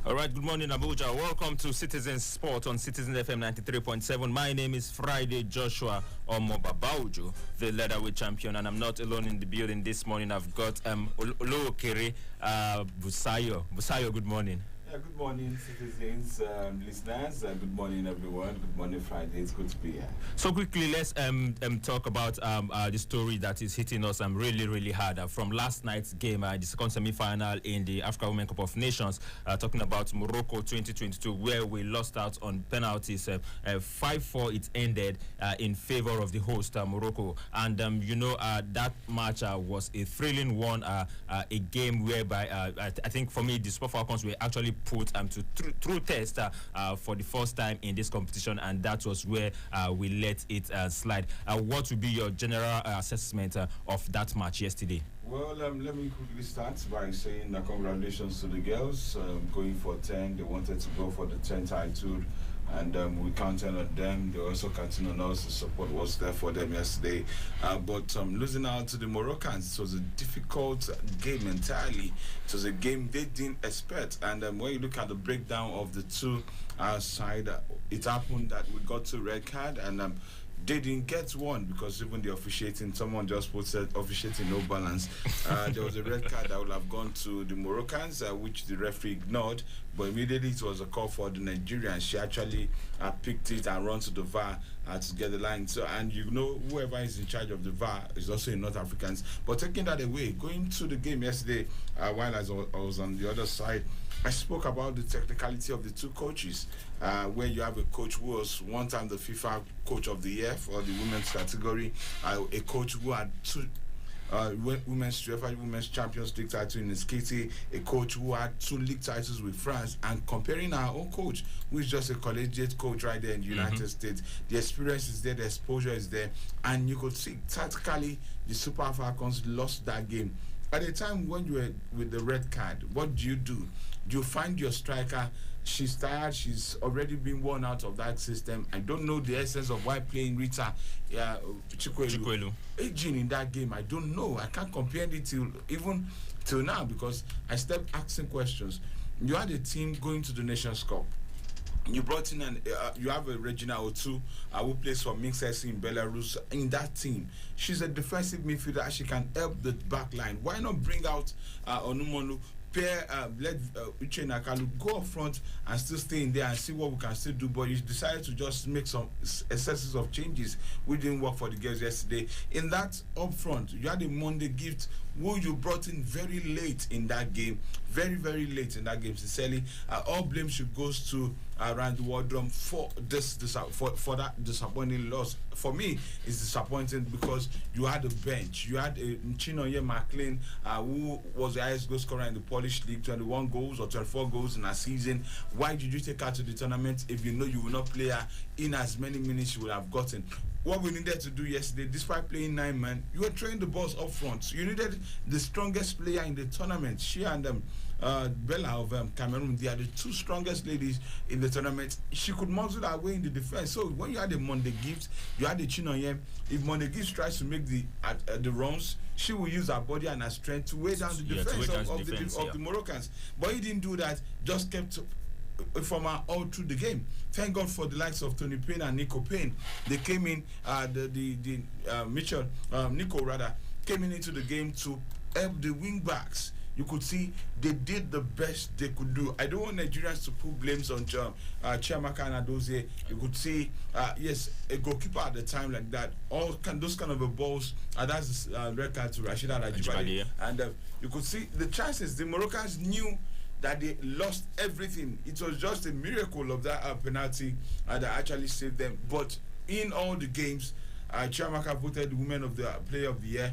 All right, good morning, Abuja. Welcome to Citizen Sport on CitizenFM 93.7. My name is Friday Joshua Omobabaujo, the leatherweight champion, and I'm not alone in the building this morning. I've got Olokere Busayo. Busayo, good morning. Yeah, good morning, citizens, listeners. Good morning, everyone. Good morning, Friday. It's good to be here. So quickly, let's talk about the story that is hitting us really hard from last night's game, the second semi-final in the Africa Women Cup of Nations. Talking about Morocco 2022, where we lost out on penalties. 5-4 it ended in favor of the host, Morocco. And that match was a thrilling one, a game whereby I think for me the Super Falcons were actually put to through test for the first time in this competition, and that was where we let it slide. What would be your general assessment of that match yesterday? Well, let me quickly start by saying congratulations to the girls going for 10. They wanted to go for the 10 title, and we counted on them. They also counted on us. The support was there for them yesterday. But losing out to the Moroccans, it was a difficult game entirely. It was a game they didn't expect. And when you look at the breakdown of the two side, it happened that we got to red card, and they didn't get one because even the officiating, someone just said officiating no balance. There was a red card that would have gone to the Moroccans, which the referee ignored. But immediately it was a call for the Nigerians. She actually picked it and ran to the VAR to get the line. So, and whoever is in charge of the VAR is also in North Africans. But taking that away, going to the game yesterday, while I was on the other side, I spoke about the technicality of the two coaches, where you have a coach who was one time the FIFA Coach of the Year for the women's category, a coach who had two women's Champions League title in his kitty, a coach who had 2 league titles with France, and comparing our own coach, who is just a collegiate coach right there in the United States. The experience is there, the exposure is there, and you could see tactically the Super Falcons lost that game. At the time when you were with the red card, what do? Do you find your striker? She's tired. She's already been worn out of that system. I don't know the essence of why playing Rita Chikwelu aging in that game. I don't know. I can't compare it till now because I stepped asking questions. You had a team going to the Nations Cup. You brought in you have a Regina Otu who plays for Minsk in Belarus. In that team, she's a defensive midfielder. She can help the back line. Why not bring out Onumonu? Let Uche Nakalu go up front and still stay in there and see what we can still do. But you decided to just make some excesses of changes which didn't work for the girls yesterday. In that up front, you had a Monday gift who you brought in very late in that game, very late in that game. Sincerely, all blame should goes to Randy Wardrum for for that disappointing loss. For me, it's disappointing because you had a bench. You had Chinoye McLean, who was the highest goal scorer in the Polish League, 21 goals or 24 goals in a season. Why did you take her to the tournament if you know you will not play her in as many minutes you would have gotten? What we needed to do yesterday, despite playing 9 men, you were throwing the balls up front. You needed the strongest player in the tournament. She and Bella of Cameroon, they are the 2 strongest ladies in the tournament. She could muscle her way in the defense. So when you had the Monday Gift, you had the Chinoyem. If Monday Gift tries to make the runs, she will use her body and her strength to weigh down the defense of the Moroccans. But he didn't do that. Just kept from her all through the game. Thank God for the likes of Tony Payne and Nico Payne. They came in, Nico came into the game to help the wing backs. You could see they did the best they could do. I don't want Nigerians to put blames on Chiamaka and Adozie. You could see, yes, a goalkeeper at the time like that. Those kind of balls. That's red card to Rashida Ajibade. And you could see the chances. The Moroccans knew that they lost everything. It was just a miracle of that penalty that actually saved them. But in all the games, Chiamaka voted Women of the Player of the Year.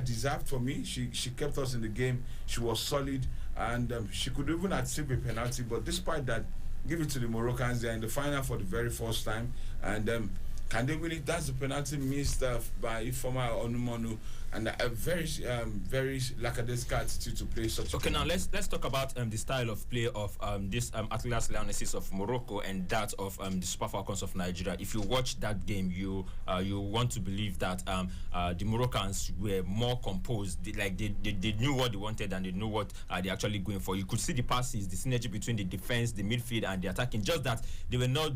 Deserved for me. She kept us in the game. She was solid, and she could even have saved a penalty. But despite that, give it to the Moroccans. They're in the final for the very first time, and can they really? That's the penalty missed by former Onumonu. and a very lackadaisical attitude to play such. Okay, now let's talk about the style of play of this Atlas Lionesses of Morocco and that of the Super Falcons of Nigeria. If you watch that game, you want to believe that the Moroccans were more composed. They knew what they wanted and they knew what they're actually going for. You could see the passes, the synergy between the defense, the midfield, and the attacking. Just that they were not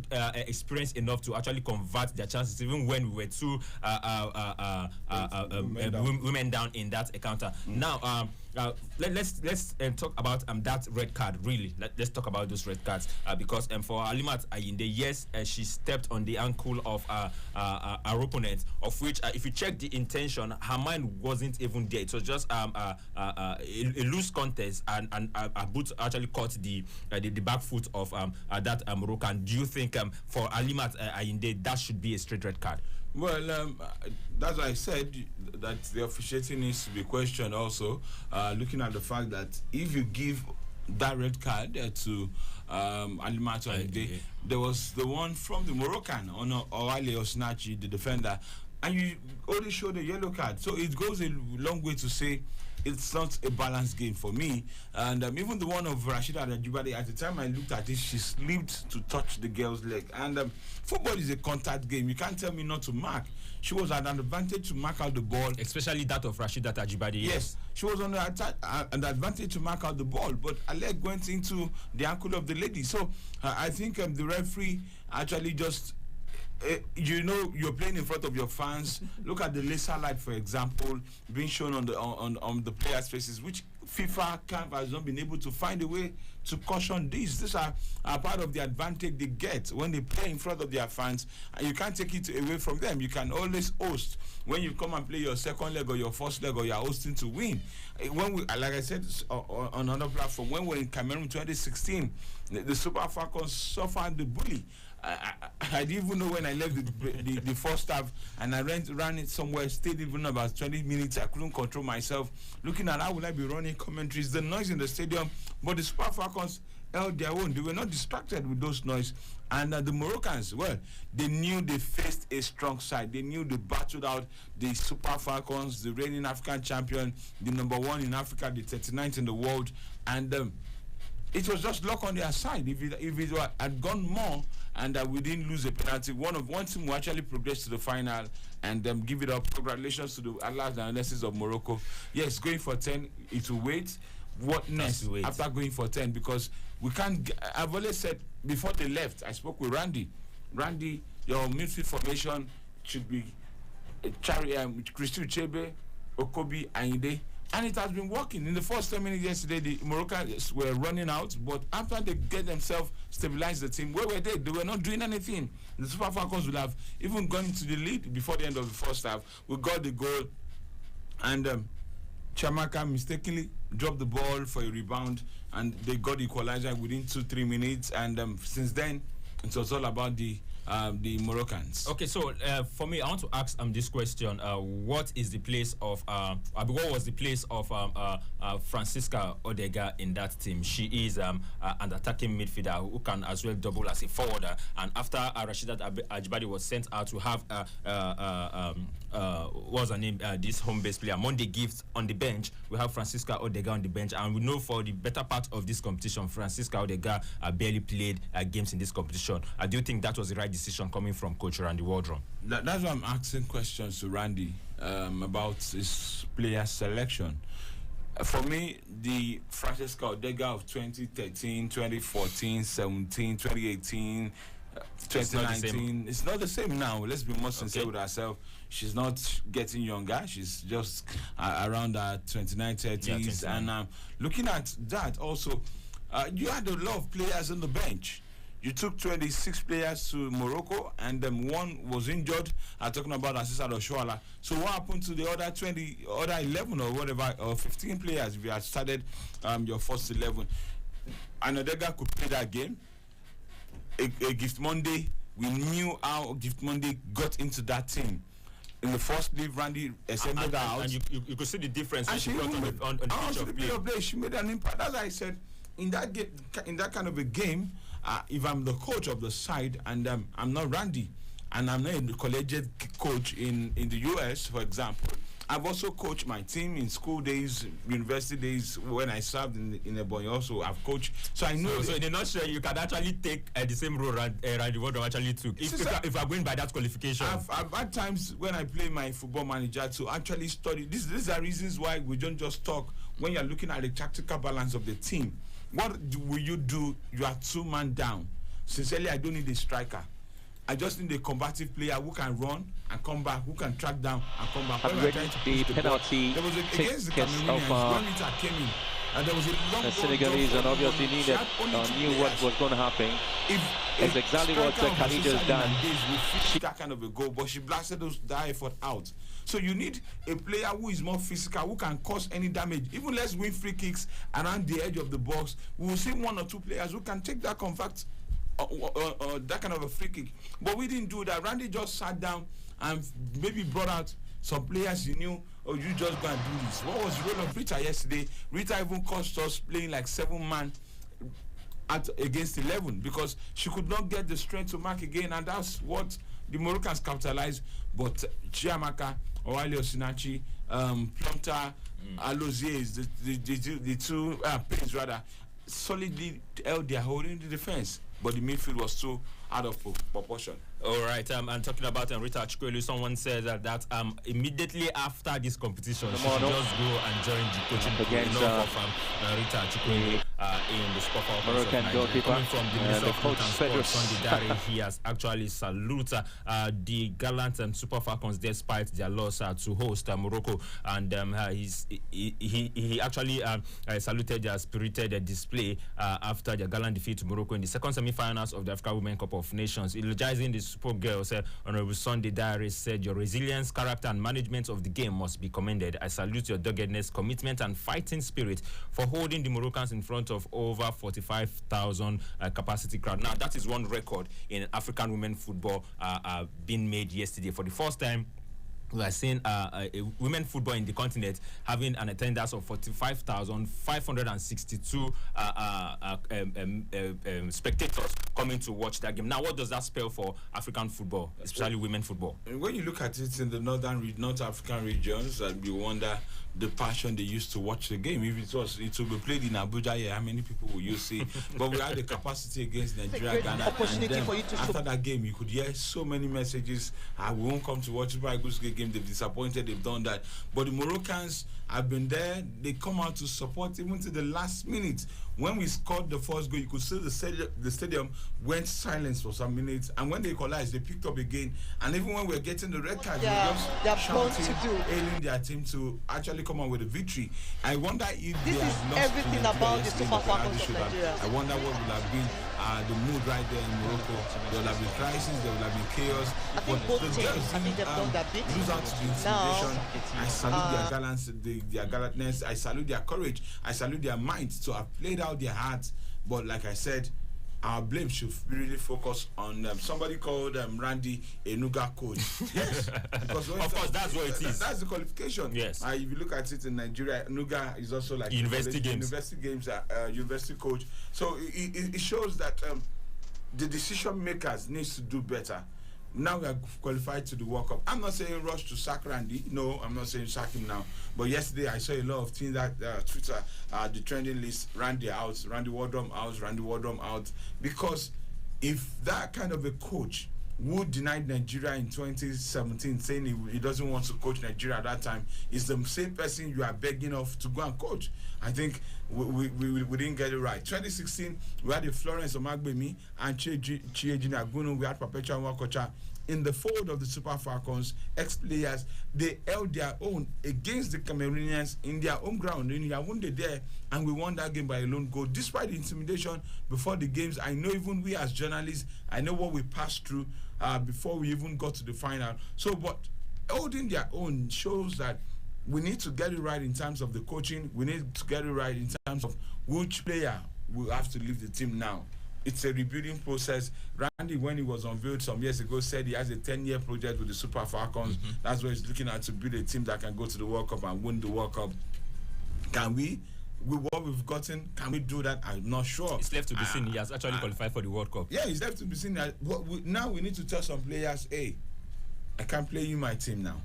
experienced enough to actually convert their chances, even when we were two women down in that encounter. Now, let's talk about that red card. Really, let's talk about those red cards because for Alimat Ayinde, yes, she stepped on the ankle of our opponent, of which if you check the intention, her mind wasn't even there. It was just a loose contest, and her boot actually caught the back foot of that Moroccan. Do you think for Alimat Ayinde that should be a straight red card? Well, that's why I said that the officiating needs to be questioned also, looking at the fact that if you give that red card to Alimat Ayinde, there was the one from the Moroccan, Oale Osnachi, the defender, and you only showed a yellow card. So it goes a long way to say it's not a balanced game for me. And even the one of Rashida Ajibade, at the time I looked at it, she slipped to touch the girl's leg. And football is a contact game. You can't tell me not to mark. She was at an advantage to mark out the ball. Especially that of Rashida Ajibade. Yes, she was on an advantage to mark out the ball, but her leg went into the ankle of the lady. So I think the referee actually just... you're playing in front of your fans. Look at the laser light, for example, being shown on the players' faces, which FIFA camp has not been able to find a way to caution this. These are part of the advantage they get when they play in front of their fans, and you can't take it away from them. You can always host when you come and play your second leg or your first leg, or you're hosting to win. When we, like I said on another platform, when we're in Cameroon 2016, the Super Falcons suffered the bully. I didn't even know when I left the first half, and I ran it somewhere, stayed even about 20 minutes. I couldn't control myself, looking at how would I be running commentaries, the noise in the stadium. But the Super Falcons held their own. They were not distracted with those noise. And the Moroccans, well, they knew they faced a strong side. They knew they battled out the Super Falcons, the reigning African champion, the #1 in Africa, the 39th in the world, and it was just luck on their side. If it had gone more and we didn't lose a penalty, one team will actually progress to the final and give it up. Congratulations to the Atlas Lionesses of Morocco. Yes, going for 10, it will wait. What next after going for 10? Because we can't. I've always said before they left, I spoke with Randy. Randy, your midfield formation should be Christy Uchebe, Okobi, Ayinde. And it has been working. In the first 10 minutes yesterday, the Moroccans were running out, but after they get themselves stabilized the team, where were they? They were not doing anything. The Super Falcons would have even gone into the lead before the end of the first half. We got the goal, and Chamaka mistakenly dropped the ball for a rebound, and they got the equalizer within 2-3 minutes. And since then, it was all about the Moroccans. Okay, so for me, I want to ask this question: what is the place of what was the place of Francisca Odega in that team? She is an attacking midfielder who can as well double as a forwarder. And after Rashida Ajibade was sent out to have what's her name? This home-based player, Monday Gift, on the bench. We have Francisca Odega on the bench, and we know for the better part of this competition, Francisca Odega barely played games in this competition. Do you think that was the right decision coming from Coach Randy Waldron? That's why I'm asking questions to Randy about his player selection. For me, the Francisca Odega of 2013, 2014, 17, 2018, 2019, it's not the same now. Let's be more sincere with ourselves. She's not getting younger. She's just around her 29, 30s. Yeah, and looking at that also, you had a lot of players on the bench. You took 26 players to Morocco, and one was injured. I'm talking about Asisa Oshoala. So what happened to the other 11 or whatever, or 15 players if you had started your first 11? And Odega could play that game. A Gift Monday, we knew how Gift Monday got into that team. In the first league, Randy assembled out. And you could see the difference when she brought on the pitch of play. She made an impact. As I said, in that kind of a game, if I'm the coach of the side and I'm not Randy, and I'm not a collegiate coach in the US, for example, I've also coached my team in school days, university days. When I served in a boy, also I've coached. So I know. So in a nutshell, you can actually take the same role Randy Wardom actually took. If I'm going by that qualification, I've had times when I play my football manager to actually study. These are reasons why we don't just talk. When you're looking at the tactical balance of the team, what will you do? You are 2-man down. Sincerely, I don't need a striker. I just need a combative player who can run and come back, who can track down and come back. When the penalty there was against the Cameroonians when Rita came in, and there was a long the Senegalese and obviously knew what was going to happen. It's exactly what Khadija's done. That kind of a goal, but she blasted that effort out. So you need a player who is more physical, who can cause any damage. Even let's win free kicks around the edge of the box. We will see 1 or 2 players who can take that contact. That kind of a free kick, but we didn't do that. Randy just sat down and maybe brought out some players you knew. Oh, you just go and do this. What was the role of Rita yesterday? Rita even cost us playing like 7-man against 11 because she could not get the strength to mark again, and that's what the Moroccans capitalized. But Chiamaka, Owale Osinachi, Plumter, Alozie, the two players rather solidly held their hold in the defense. But the midfield was too out of proportion. All right, and talking about Rita Chikwelu, someone said that immediately after this competition, she should just go and join the coaching against Rita Chikwelu in the Sport Moroccan goalkeeper. Coming from the Minister of Sport and Sunday Dare, he has actually saluted the gallant Super Falcons despite their loss to host Morocco, and he actually saluted their spirited display after their gallant defeat to Morocco in the second semi-finals of the African Women Cup of Nations. Eulogizing the Super Girls, Honorable Sunday Diary said, "Your resilience, character, and management of the game must be commended. I salute your doggedness, commitment, and fighting spirit for holding the Moroccans in front of over 45,000 capacity crowd." Now, that is one record in African women football being made yesterday. For the first time, we are seeing women football in the continent having an attendance of 45,562 spectators coming to watch that game. Now, what does that spell for African football, especially women football? When you look at it in the North African regions, you wonder the passion they used to watch the game. If it will be played in Abuja, how many people will you see? But we had the capacity against Nigeria, Ghana. Opportunity for you to after that game, you could hear so many messages. We won't come to watch the Eagles game. They've disappointed. They've done that. But the Moroccans have been there. They come out to support even to the last minute. When we scored the first goal, you could see the stadium went silent for some minutes. And when they equalized, they picked up again. And even when we were getting the red card, they were just shouting, hailing their team to actually come out with a victory. I wonder if this is everything about the Super Falcons of Nigeria. I wonder what would have been the mood right there in Morocco. There will have been crisis, there will have been chaos. I think both teams, they've done their bit. Lose out to the intimidation. I salute their gallantness, their galantness. I salute their courage. I salute their mind to have played out their hearts. But like I said, our blame should really focus on somebody called Randy Enuga coach. Yes, because of course that's what it is. That's the qualification. Yes. If you look at it in Nigeria, Enuga is also like university games, university coach. So it shows that the decision makers needs to do better. Now we are qualified to the World Cup. I'm not saying rush to sack Randy. No, I'm not saying sack him now. But yesterday I saw a lot of things that Twitter, the trending list, Randy out, Randy Wardom out, Randy Wardom out. Because if that kind of a coach who denied Nigeria in 2017, saying he doesn't want to coach Nigeria at that time, is the same person you are begging of to go and coach. I think we didn't get it right. 2016, we had the Florence Omagbemi and Chiejina Agunu. We had Perpetua Nwakocha. In the fold of the Super Falcons, ex-players, they held their own against the Cameroonians in their home ground in Yaoundé there, and we won that game by a lone goal. Despite the intimidation before the games, I know even we as journalists, I know what we passed through before we even got to the final. So, but holding their own shows that we need to get it right in terms of the coaching. We need to get it right in terms of which player will have to leave the team now. It's a rebuilding process. Randy, when he was unveiled some years ago, said he has a 10-year project with the Super Falcons. That's what he's looking at, to build a team that can go to the World Cup and win the World Cup. Can we, with what we've gotten, can we do that? I'm not sure. It's left to be seen. He has actually qualified for the World Cup. Yeah, it's left to be seen. Now we need to tell some players, hey, I can't play you my team now.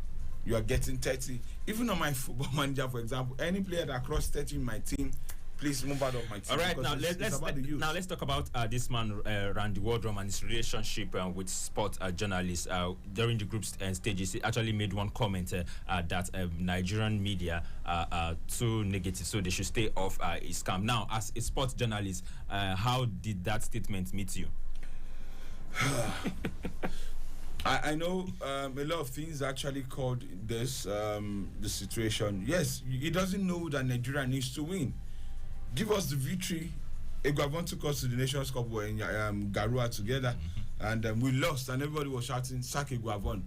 you are getting 30. Even on my football manager, for example, any player that crossed 30 in my team, please move out of my team. All right, now let's talk about this man Randy Wardrum and his relationship with sport journalists. During the group stages, he actually made one comment that Nigerian media are too negative, so they should stay off his camp. Now, as a sports journalist, how did that statement meet you? I know a lot of things actually called this the situation. Yes, he doesn't know that Nigeria needs to win. Give us the victory. Eguavon took us to the Nations Cup in Garua together, and we lost, and everybody was shouting, "Sack Eguavon."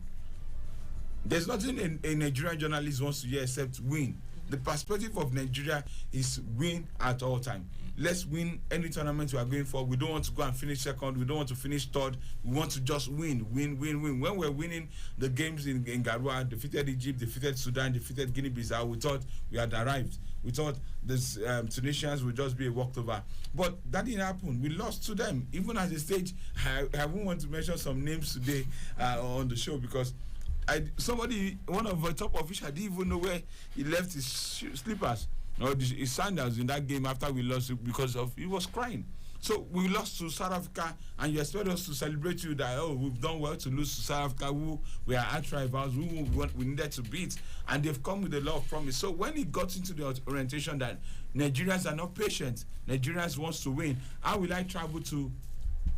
There's nothing a Nigerian journalist wants to hear except win. The perspective of Nigeria is win at all time. Let's win any tournament we are going for. We don't want to go and finish second. We don't want to finish third. We want to just win. When we're winning the games in Garua, defeated Egypt, defeated Sudan, defeated Guinea-Bissau, we thought we had arrived. We thought this Tunisians would just be a walkover. But that didn't happen. We lost to them. Even at the stage, I won't want to mention some names today on the show because one of the top officials didn't even know where he left his slippers or his sandals in that game after we lost because he was crying. So we lost to South Africa, and you expect us to celebrate you that we've done well to lose to South Africa, who we are arch rivals, who we needed to beat, and they've come with a lot of promise. So when he got into the orientation that Nigerians are not patient, Nigerians wants to win, how will I travel to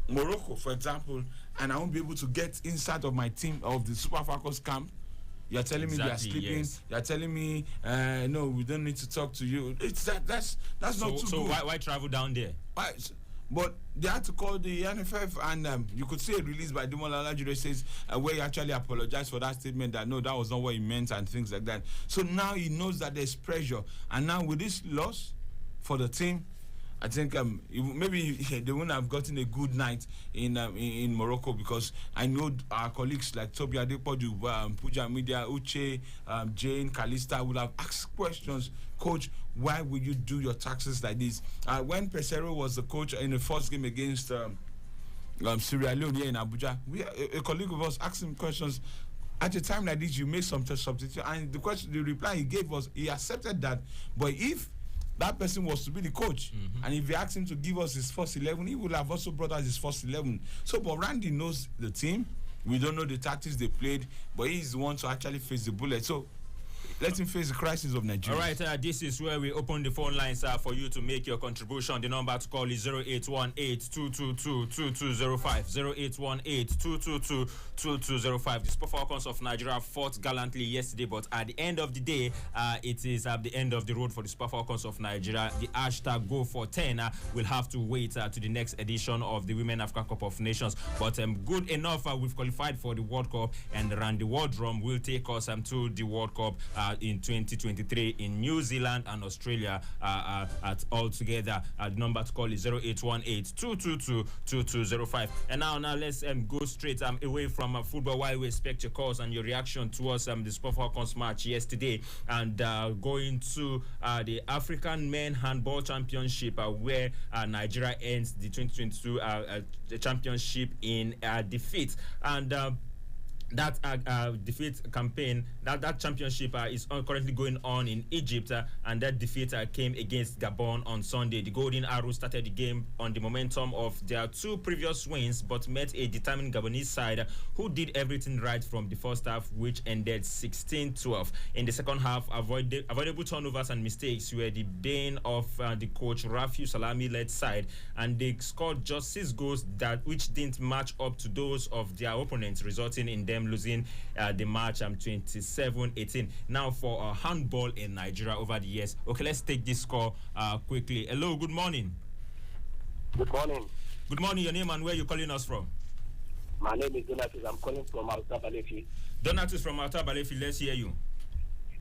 Morocco, for example, and I won't be able to get inside of my team of the Super Falcons camp? You're telling me they are sleeping. Yes. You're telling me no, we don't need to talk to you. It's that's not too good. So why travel down there? But they had to call the NFF, and you could see a release by Demola Lajire says where he actually apologized for that statement that no, that was not what he meant and things like that. So now he knows that there's pressure, and now with this loss for the team, I think maybe they wouldn't have gotten a good night in Morocco, because I know our colleagues like Toby Adepoju, Puja Media, Uche, Jane, Kalista would have asked questions. Coach, why would you do your taxes like this? When Pesero was the coach in the first game against Sierra Leone here in Abuja, a colleague of us asked him questions. At a time like this, you make some substitution, and the reply he gave was he accepted that, but if that person was to be the coach, and if we asked him to give us his first 11, he would have also brought us his first 11. So, but Randy knows the team. We don't know the tactics they played, but he's the one to actually face the bullet. So, let him face the crisis of Nigeria. All right, this is where we open the phone lines for you to make your contribution. The number to call is 0818-222-2205. 0818-222-2205. The Super Falcons of Nigeria fought gallantly yesterday, but at the end of the day, it is at the end of the road for the Super Falcons of Nigeria. The hashtag Go for 10 will have to wait to the next edition of the Women African Cup of Nations. But good enough, we've qualified for the World Cup, and Randy Wardrum will take us to the World Cup in 2023 in New Zealand and Australia at all together. The number to call is 0818-222-2205. And now let's go straight away from football while we expect your calls and your reaction towards the Super Falcons match yesterday, and going to the African Men Handball Championship where Nigeria ends the 2022 the championship in defeat. And that defeat campaign, that championship is currently going on in Egypt, and that defeat came against Gabon on Sunday. The Golden Arrows started the game on the momentum of their two previous wins, but met a determined Gabonese side who did everything right from the first half, which ended 16-12. In the second half, avoidable turnovers and mistakes were the bane of the coach Rafiu Salami-led side, and they scored just 6 goals which didn't match up to those of their opponents, resulting in them losing the match 27-18. Now for handball in Nigeria over the years. Okay, let's take this call quickly. Hello, good morning. Good morning. Good morning. Your name and where you calling us from? My name is Donatus. I'm calling from Alta Balefi. Donatus from Alta Balefi. Let's hear you.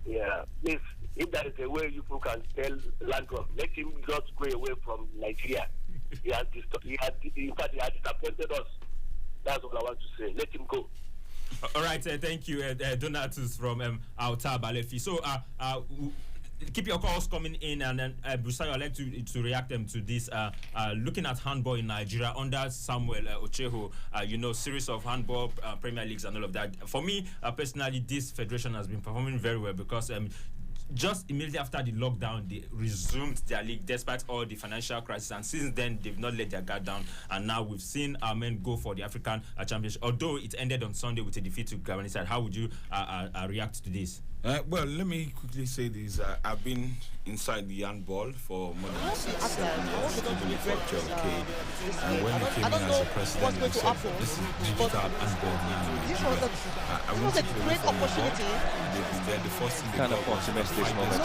Yeah, please, if there is a way you people can tell Landrum, let him just go away from Nigeria. In fact, he has disappointed us. That's all I want to say. Let him go. All right, thank you, Donatus from Alta Balefi. So, keep your calls coming in, and then Busayo, I'd like to react to this. Looking at handball in Nigeria under Samuel Ocheho, series of handball Premier Leagues and all of that. For me, personally, this federation has been performing very well because just immediately after the lockdown, they resumed their league despite all the financial crisis, and since then they've not let their guard down. And now we've seen our men go for the African Championship, although it ended on Sunday with a defeat to Gabon side. How would you react to this? Well, let me quickly say this. I've been inside the handball for more than 6-7 years, even before JLK. And when I came in as a president, we said, this is digital handball now. This was a great opportunity. They're the first thing Kind of want to miss this moment.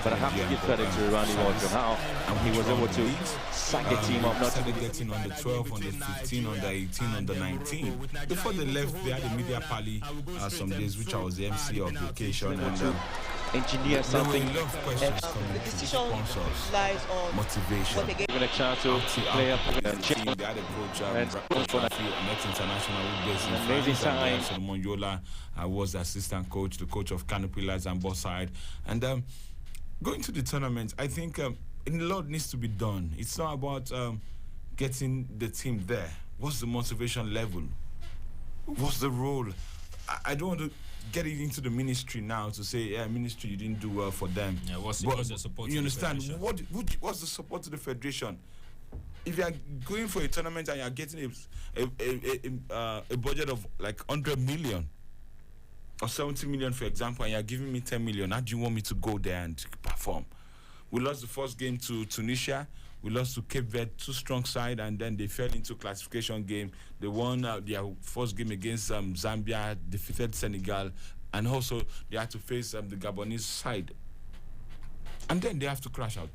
But I have to give credit to Randy Wardrobe how he was able to sack a team up, not to getting on the 12, on the 15, on the 18, on the 19. Before they left, they had a media party some days, which I was the MC of the occasion, and engineer something. There were a lot of questions coming The to decision sponsors, lies on motivation. what they get. Given a chance to play up and check. They had a coach, And next international based in amazing France, time. and Solomon Yola was the assistant coach, the coach of Kano Pillars and both side. And going to the tournament, I think a lot needs to be done. It's not about getting the team there. What's the motivation level? What's the role? I don't want to get it into the ministry now to say, yeah, ministry, you didn't do well for them. Yeah, what's the support? You understand? The What's the support to the federation? If you are going for a tournament and you are getting a budget of like 100 million or 70 million, for example, and you are giving me 10 million, how do you want me to go there and perform? We lost the first game to Tunisia. We lost to Cape Verde, 2 strong side, and then they fell into classification game. They won their first game against Zambia, defeated Senegal, and also they had to face the Gabonese side. And then they have to crash out.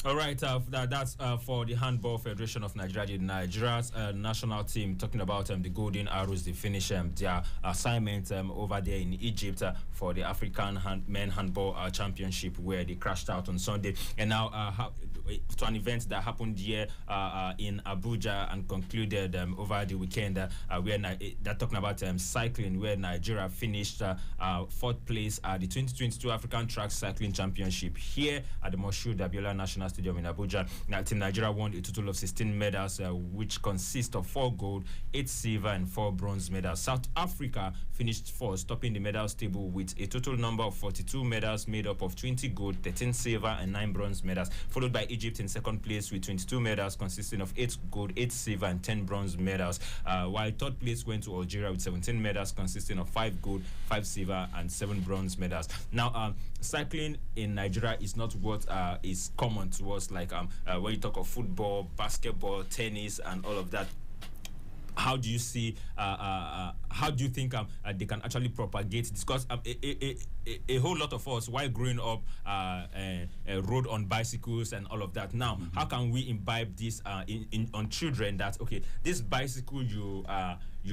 All right, that's for the Handball Federation of Nigeria. Nigeria's national team, talking about the Golden Arrows, they finished their assignment over there in Egypt for the African Men Handball Championship, where they crashed out on Sunday. And now to an event that happened here in Abuja and concluded over the weekend, where they're talking about cycling, where Nigeria finished 4th place at the 2022 African Track Cycling Championship here at the Moshood Abiola National Stadium in Abuja. Now, Team Nigeria won a total of 16 medals, which consist of 4 gold, 8 silver, and 4 bronze medals. South Africa finished 4th, topping the medals table with a total number of 42 medals made up of 20 gold, 13 silver, and 9 bronze medals, followed by Egypt in 2nd place with 22 medals consisting of 8 gold, 8 silver, and 10 bronze medals, while 3rd place went to Algeria with 17 medals consisting of 5 gold, 5 silver, and 7 bronze medals. Now, cycling in Nigeria is not what is common to us, like when you talk of football, basketball, tennis, and all of that. How do you see? How do you think they can actually propagate this? Because a whole lot of us, while growing up, rode on bicycles and all of that. Now, how can we imbibe this on children? That okay, this bicycle you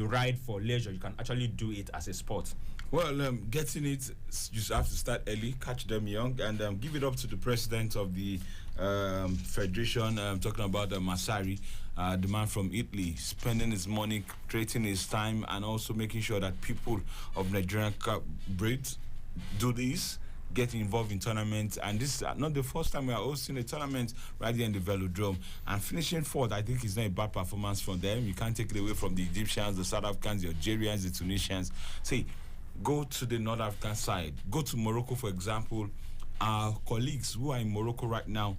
ride for leisure, you can actually do it as a sport. Well, getting it, you just have to start early, catch them young, and give it up to the president of the federation. Talking about Masari, the man from Italy, spending his money, creating his time, and also making sure that people of Nigerian breeds do this, get involved in tournaments. And this is not the first time we are hosting a tournament right here in the Velodrome. And finishing 4th, I think is not a bad performance from them. You can't take it away from the Egyptians, the South Africans, the Algerians, the Tunisians. See, go to the North African side. Go to Morocco, for example. Our colleagues who are in Morocco right now,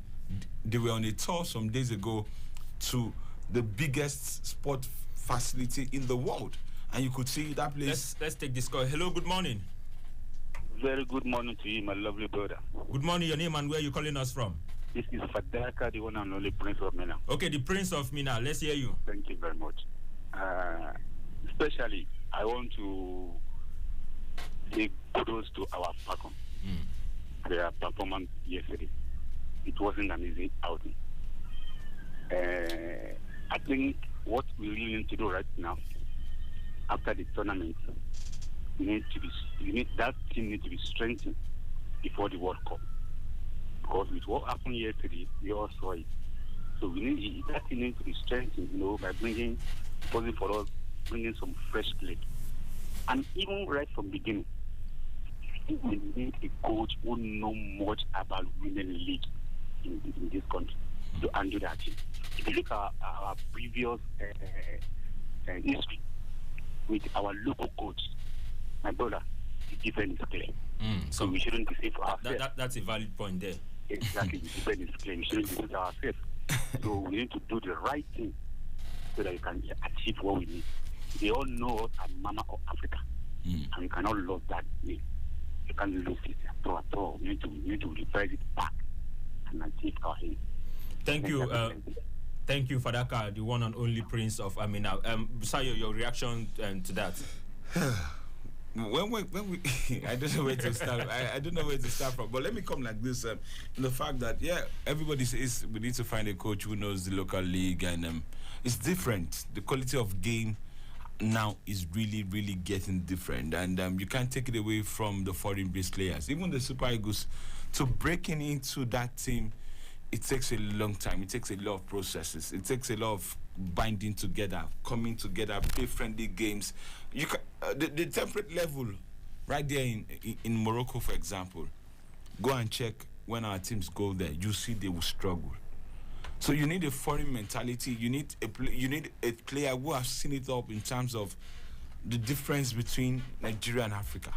they were on a tour some days ago to the biggest sport facility in the world. And you could see that place. Let's take this call. Hello, good morning. Very good morning to you, my lovely brother. Good morning, your name and where are you calling us from? This is Fadaka, the one and only Prince of Mina. Okay, the Prince of Mina. Let's hear you. Thank you very much. Especially, I want to say kudos to our WAFCON. Their performance yesterday. It wasn't an easy outing. I think what we really need to do right now, after the tournament, that team needs to be strengthened before the World Cup. Because with what happened yesterday, we all saw it. So that team needs to be strengthened, by bringing some fresh play. And even right from beginning, we need a coach who knows much about women league in this country to handle that team. If you look at our previous history with our local coach, my brother, the difference is clear. So we shouldn't deceive ourselves. That's a valid point there. Exactly, the difference is clear. We shouldn't deceive ourselves. So we need to do the right thing so that we can achieve what we need. They all know us as Mama of Africa, and we cannot lose that name. You can't lose it at all. We need to reverse it back and achieve our aim. Thank you. Thank you, Fadaka, the one and only Prince of Amina. Busayo, your reaction to that? When we I don't know where to start. I don't know where to start from. But let me come like this. The fact that everybody says we need to find a coach who knows the local league, and it's different. The quality of game now is really, really getting different, and you can't take it away from the foreign-based players. Even the Super Eagles, to breaking into that team, it takes a long time. It takes a lot of processes. It takes a lot of binding together, coming together, play friendly games. You can, the temperate level right there in Morocco, for example, go and check when our teams go there. You see they will struggle. So you need a foreign mentality. You need a player who has seen it up in terms of the difference between Nigeria and Africa.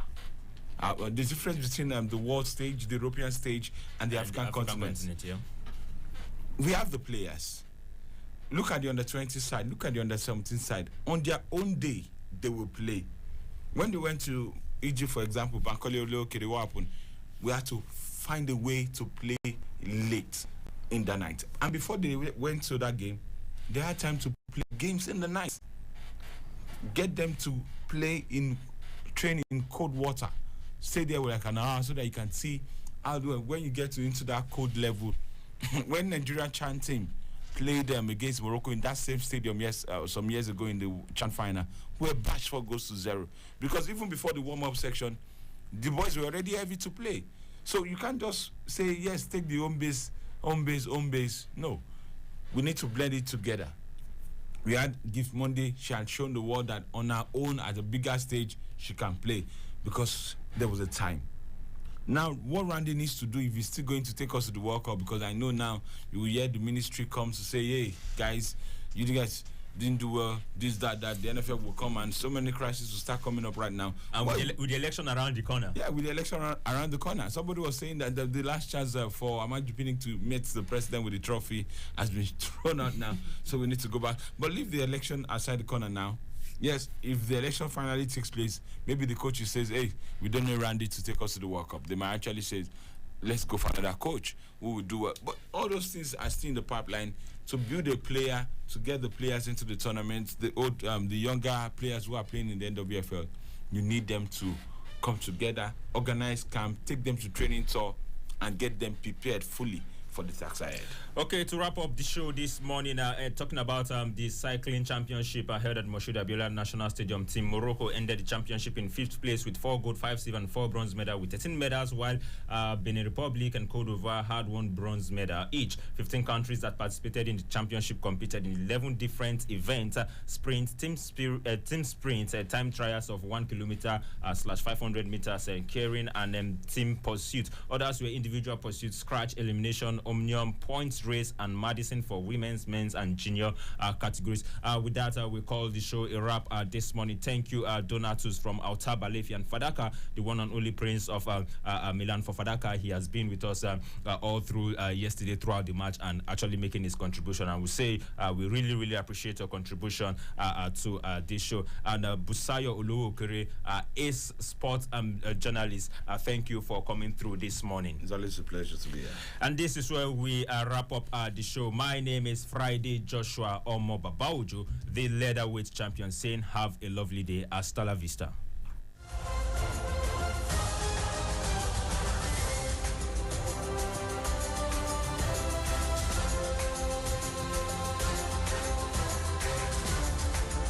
The difference between the world stage, the European stage, and the African continent. We have the players. Look at the under-20 side. Look at the under-17 side. On their own day, they will play. When they went to Egypt, for example, Bankole Olokere, what happened? We had to find a way to play late in the night. And before they went to that game, they had time to play games in the night. Get them to play in training in cold water. Stay there for like an hour so that you can see how when you get into that cold level. When Nigeria Chan team played them against Morocco in that same stadium some years ago in the Chan final, where Bashford goes to 0. Because even before the warm-up section, the boys were already heavy to play. So you can't just say, yes, take the home base. No. We need to blend it together. We had Gift Monday. She had shown the world that on her own, at a bigger stage, she can play because there was a time. Now, what Randy needs to do if he's still going to take us to the World Cup, because I know now you will hear the ministry come to say, hey, guys, you guys didn't do well, this, that, the NFL will come, and so many crises will start coming up right now. And with the election around the corner. Yeah, with the election around the corner. Somebody was saying that the last chance for Ahmad Jupinik to meet the president with the trophy has been thrown out now, so we need to go back. But leave the election aside the corner now. Yes, if the election finally takes place, maybe the coach says, hey, we don't need Randy to take us to the World Cup. They might actually say, let's go for another coach who will do it. But all those things are still in the pipeline to build a player, to get the players into the tournament, the younger players who are playing in the NWFL. You need them to come together, organize camp, take them to training tour, and get them prepared fully for the tax ahead. Okay, to wrap up the show this morning, talking about the cycling championship held at Moshood Abiola National Stadium. Team Morocco ended the championship in 5th place with 4 gold, 5 silver, and 4 bronze medals with 13 medals, while Benin Republic and Cote d'Ivoire had 1 bronze medal each. 15 countries that participated in the championship competed in 11 different events: sprint, team sprint, time trials of 1 kilometer / 500 meters, carrying, and team pursuit. Others were individual pursuits, scratch, elimination, omnium, points race, and Madison for women's, men's, and junior categories. With that, we call the show a wrap this morning. Thank you, Donatus from Alta Balefi, and Fadaka, the one and only Prince of Milan. For Fadaka, he has been with us all through yesterday, throughout the match, and actually making his contribution. And we say we really, really appreciate your contribution to this show. And Busayo Oluokere, Ace Sports journalist, thank you for coming through this morning. It's always a pleasure to be here. And this is where we wrap up the show. My name is Friday Joshua Omo Babaujo, the leatherweight champion, saying have a lovely day. Hasta la vista.